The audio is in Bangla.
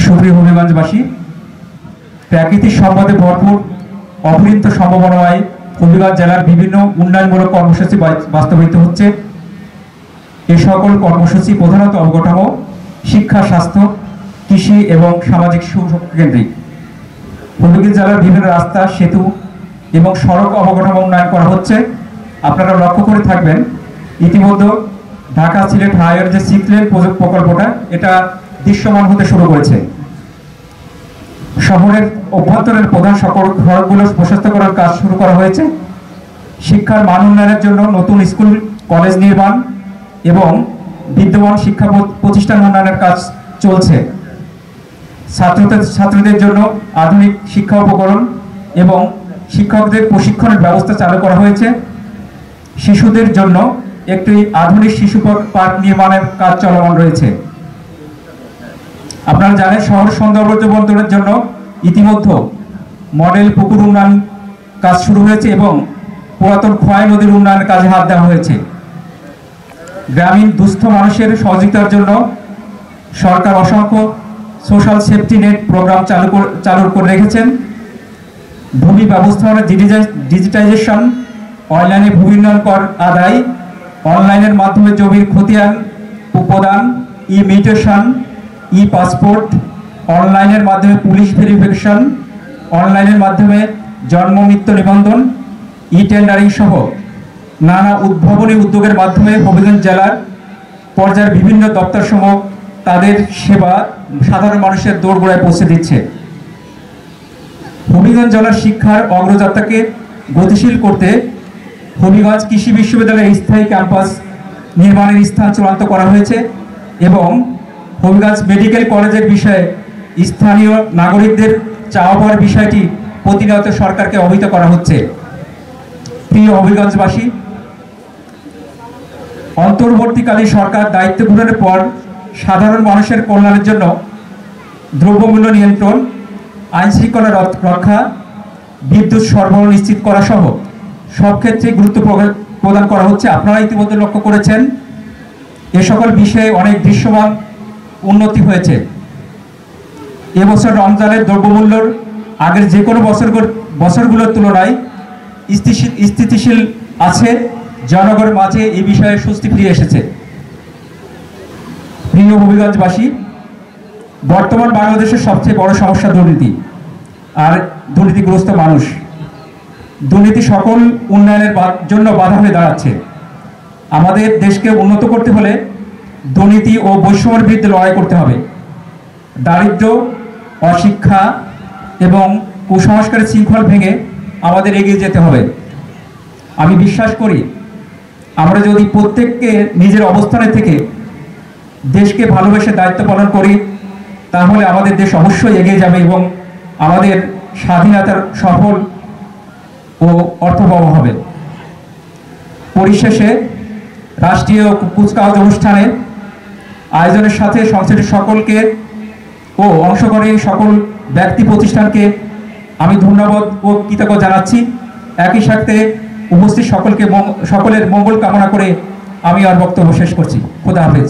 সুপ্রিয় হবিগঞ্জবাসী, প্রাকৃতিক সম্পদে ভরপুর অপরিন্ত সম্ভাবনায় হবিগঞ্জ জেলার বিভিন্ন উন্নয়নমূলক কর্মসূচি বাস্তবায়িত হচ্ছে। এই সকল কর্মসূচি প্রধানত অবকাঠামো, শিক্ষা, স্বাস্থ্য, কৃষি এবং সামাজিক সুকেন্দ্রিক। হবিগঞ্জ জেলার বিভিন্ন রাস্তা, সেতু এবং সড়ক অবকাঠামো উন্নয়ন করা হচ্ছে। আপনারা লক্ষ্য করে থাকবেন, ইতিমধ্যে ঢাকা সিলেট হাইওয়ের যে 6 লেন প্রকল্পটা এটা দৃশ্যমান হতে শুরু করেছে। শহরের অভ্যন্তরের প্রধান সড়কগুলো প্রশস্ত করার কাজ শুরু করা হয়েছে। শিক্ষার মান উন্নয়নের জন্য নতুন স্কুল কলেজ নির্মাণ এবং বিদ্যমান শিক্ষা প্রতিষ্ঠান উন্নয়নের কাজ চলছে। ছাত্রদের জন্য আধুনিক শিক্ষা উপকরণ এবং শিক্ষকদের প্রশিক্ষণের ব্যবস্থা চালু করা হয়েছে। শিশুদের জন্য একটি আধুনিক শিশু পার্ক নির্মাণের কাজ চলমান রয়েছে। আপনারা জানেন, শহর সৌন্দর্যবর্ধনের জন্য ইতিমধ্যে মডেল পুকুর উন্নয়ন কাজ শুরু হয়েছে এবং পুরাতন খোয়াই নদীর উন্নয়নের কাজে হাত দেওয়া হয়েছে। গ্রামীণ দুস্থ মানুষের সহযোগিতার জন্য সরকার অসংখ্য সোশ্যাল সেফটি নেট প্রোগ্রাম চালু করে রেখেছেন। ভূমি ব্যবস্থাপনা ডিজিটাইজেশন, অনলাইনে ভূমি উন্নয়ন কর আদায়, অনলাইনের মাধ্যমে জমির খতিয়ান প্রদান, ই-মিউটেশন, ই-পাসপোর্ট, অনলাইনের মাধ্যমে পুলিশ ভেরিফিকেশন, অনলাইনের মাধ্যমে জন্ম মৃত্যু নিবন্ধন, ই-টেন্ডারিং সহ নানা উদ্ভাবনী উদ্যোগের মাধ্যমে হবিগঞ্জ জেলার পর্যায়ের বিভিন্ন দপ্তরসমূহ তাদের সেবা সাধারণ মানুষের দোরগোড়ায় পৌঁছে দিচ্ছে। হবিগঞ্জ জেলার শিক্ষার অগ্রযাত্রাকে গতিশীল করতে হবিগঞ্জ কৃষি বিশ্ববিদ্যালয়ের স্থায়ী ক্যাম্পাস নির্মাণের স্থান চূড়ান্ত করা হয়েছে এবং হবিগঞ্জ মেডিকেল কলেজের বিষয়ে স্থানীয় নাগরিকদের চাওয়া পাওয়ার বিষয়টি প্রতিনিয়ত সরকারকে অবহিত করা হচ্ছে। প্রিয় হবিগঞ্জবাসী, অন্তর্বর্তীকালীন সরকার দায়িত্ব গ্রহণের পর সাধারণ মানুষের কল্যাণের জন্য দ্রব্যমূল্য নিয়ন্ত্রণ, আইন শৃঙ্খলা রক্ষা, বিদ্যুৎ সরবরাহ নিশ্চিত করা সহ সব ক্ষেত্রে গুরুত্ব প্রদান করা হচ্ছে। আপনারা ইতিমধ্যে লক্ষ্য করেছেন, এ সকল বিষয়ে অনেক দৃশ্যমান উন্নতি হয়েছে। এবছর রমজানের দ্রব্যমূল্যর আগের যে কোনো বছরগুলোর তুলনায় স্থিতিশীল আছে। জনগণের মাঝে এই বিষয়ে স্বস্তি ফিরে এসেছে। প্রিয় হবিগঞ্জবাসী, বর্তমান বাংলাদেশের সবচেয়ে বড় সমস্যা দুর্নীতি আর দুর্নীতিগ্রস্ত মানুষ। দুর্নীতি সকল উন্নয়নের জন্য বাধা হয়ে দাঁড়াচ্ছে। আমাদের দেশকে উন্নত করতে হলে দুর্নীতি ও বৈষম্যের বিরুদ্ধে লড়াই করতে হবে। দারিদ্র্য, অশিক্ষা এবং কুসংস্কারের শৃঙ্খল ভেঙে আমাদের এগিয়ে যেতে হবে। আমি বিশ্বাস করি, আমরা যদি প্রত্যেককে নিজের অবস্থানে থেকে দেশকে ভালোবেসে দায়িত্ব পালন করি, তাহলে আমাদের দেশ অবশ্যই এগিয়ে যাবে এবং আমাদের স্বাধীনতার সফল ও অর্থবহ হবে। পরিশেষে রাষ্ট্রীয় কুচকাওয়াজ অনুষ্ঠানে আয়োজনের সাথে সংশ্লিষ্ট সকলকে ও অংশগ্রহণী সকল ব্যক্তি প্রতিষ্ঠানকে আমি ধন্যবাদ ও কৃতজ্ঞ জানাচ্ছি। একই সাথে উপস্থিত সকলের মঙ্গল কামনা করে আমি আর বক্তব্য শেষ করছি। খোদা হাফেজ।